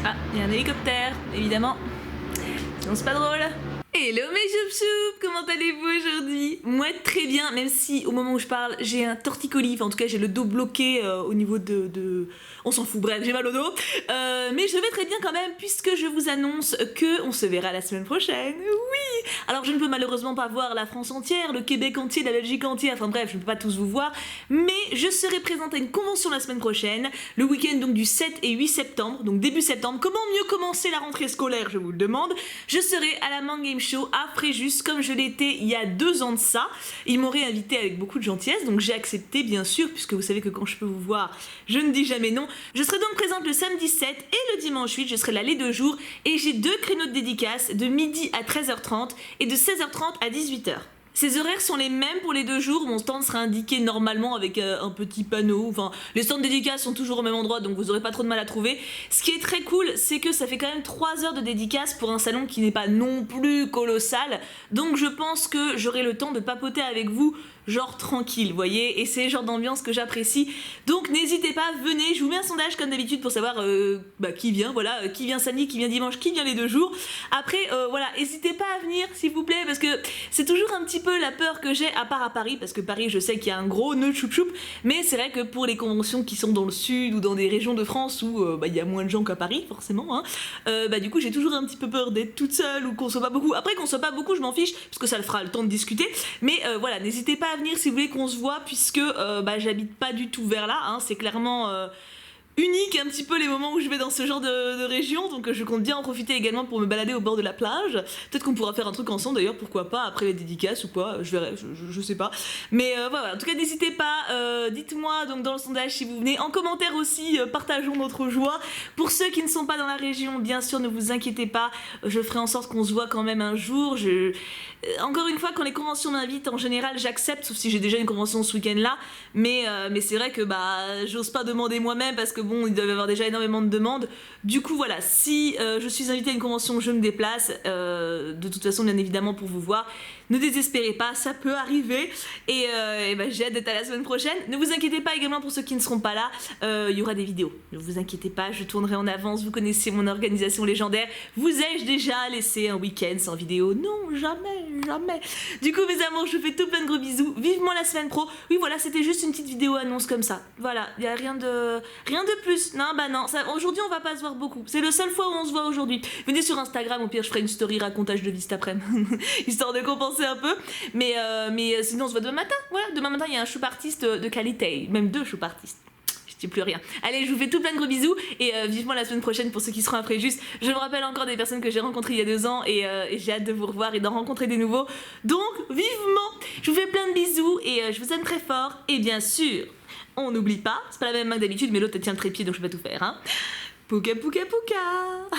Ah, il y a un hélicoptère, évidemment. Sinon c'est pas drôle. Hello mes choup-choup, comment allez-vous aujourd'hui? Moi très bien, même si au moment où je parle j'ai un torticolis, enfin en tout cas j'ai le dos bloqué au niveau de... On s'en fout, bref, j'ai mal au dos. Mais je vais très bien quand même puisque je vous annonce que on se verra la semaine prochaine, oui. Alors je ne peux malheureusement pas voir la France entière, le Québec entier, la Belgique entière, enfin bref, je ne peux pas tous vous voir, mais je serai présente à une convention la semaine prochaine, le week-end donc du 7 et 8 septembre, donc début septembre. Comment mieux commencer la rentrée scolaire, je vous le demande. Je serai à la Man Game Show à Fréjus comme je l'étais il y a 2 ans de ça. Ils m'auraient invité avec beaucoup de gentillesse, donc j'ai accepté bien sûr, puisque vous savez que quand je peux vous voir, je ne dis jamais non. Je serai donc présente le samedi 7 et le dimanche 8, je serai là les 2 jours et j'ai 2 créneaux de dédicace de midi à 13h30 et de 16h30 à 18h. Ces horaires sont les mêmes pour les 2 jours, mon stand sera indiqué normalement avec un petit panneau, enfin les stands de dédicace sont toujours au même endroit donc vous aurez pas trop de mal à trouver. Ce qui est très cool, c'est que ça fait quand même 3 heures de dédicace pour un salon qui n'est pas non plus colossal, donc je pense que j'aurai le temps de papoter avec vous genre tranquille, vous voyez, et c'est le genre d'ambiance que j'apprécie. Donc n'hésitez pas, venez, je vous mets un sondage comme d'habitude pour savoir qui vient, voilà, qui vient samedi, qui vient dimanche, qui vient les 2 jours. Après, voilà, n'hésitez pas à venir s'il vous plaît, parce que c'est toujours un petit peu la peur que j'ai, à part à Paris, parce que Paris, je sais qu'il y a un gros nœud de choup-choup, mais c'est vrai que pour les conventions qui sont dans le sud ou dans des régions de France où il y a moins de gens qu'à Paris, forcément, hein, du coup j'ai toujours un petit peu peur d'être toute seule ou qu'on soit pas beaucoup. Après qu'on soit pas beaucoup, je m'en fiche, parce que ça le fera le temps de discuter, mais voilà, n'hésitez pas à venir si vous voulez qu'on se voit, puisque j'habite pas du tout vers là, hein, c'est clairement unique un petit peu les moments où je vais dans ce genre de région, donc je compte bien en profiter également pour me balader au bord de la plage. Peut-être qu'on pourra faire un truc ensemble d'ailleurs, pourquoi pas, après les dédicaces ou quoi, je verrai, je sais pas. Mais voilà, en tout cas n'hésitez pas, dites-moi donc dans le sondage si vous venez, en commentaire aussi, partageons notre joie. Pour ceux qui ne sont pas dans la région, bien sûr ne vous inquiétez pas, je ferai en sorte qu'on se voit quand même un jour. Encore une fois, quand les conventions m'invitent, en général j'accepte, sauf si j'ai déjà une convention ce week-end là, mais c'est vrai que j'ose pas demander moi-même parce que bon, il doit y avoir déjà énormément de demandes. Du coup voilà, si je suis invitée à une convention, je me déplace, de toute façon bien évidemment pour vous voir. Ne désespérez pas, ça peut arriver, et j'ai hâte d'être à la semaine prochaine. Ne vous inquiétez pas également pour ceux qui ne seront pas là, il y aura des vidéos, ne vous inquiétez pas, je tournerai en avance, vous connaissez mon organisation légendaire. Vous ai-je déjà laissé un week-end sans vidéo? Non, jamais, jamais. Du coup mes amours, je vous fais tout plein de gros bisous, vivement la semaine pro. Oui voilà, c'était juste une petite vidéo annonce comme ça, voilà, il n'y a rien de plus, non non, aujourd'hui on va pas se voir beaucoup, c'est le seul fois où on se voit aujourd'hui. Venez sur Instagram, au pire je ferai une story racontage de vie cet après-midi, histoire de compenser un peu, mais sinon on se voit demain matin, voilà, demain matin il y a un choup artiste de qualité, même 2 choup artistes. Je dis plus rien. Allez, je vous fais tout plein de gros bisous et vivement la semaine prochaine pour ceux qui seront à Fréjus. Je me rappelle encore des personnes que j'ai rencontrées il y a 2 ans et j'ai hâte de vous revoir et d'en rencontrer des nouveaux. Donc, vivement, je vous fais plein de bisous et je vous aime très fort. Et bien sûr, on n'oublie pas, c'est pas la même main que d'habitude, mais l'autre elle tient le trépied donc je vais pas tout faire, hein. Pouka pouka pouka.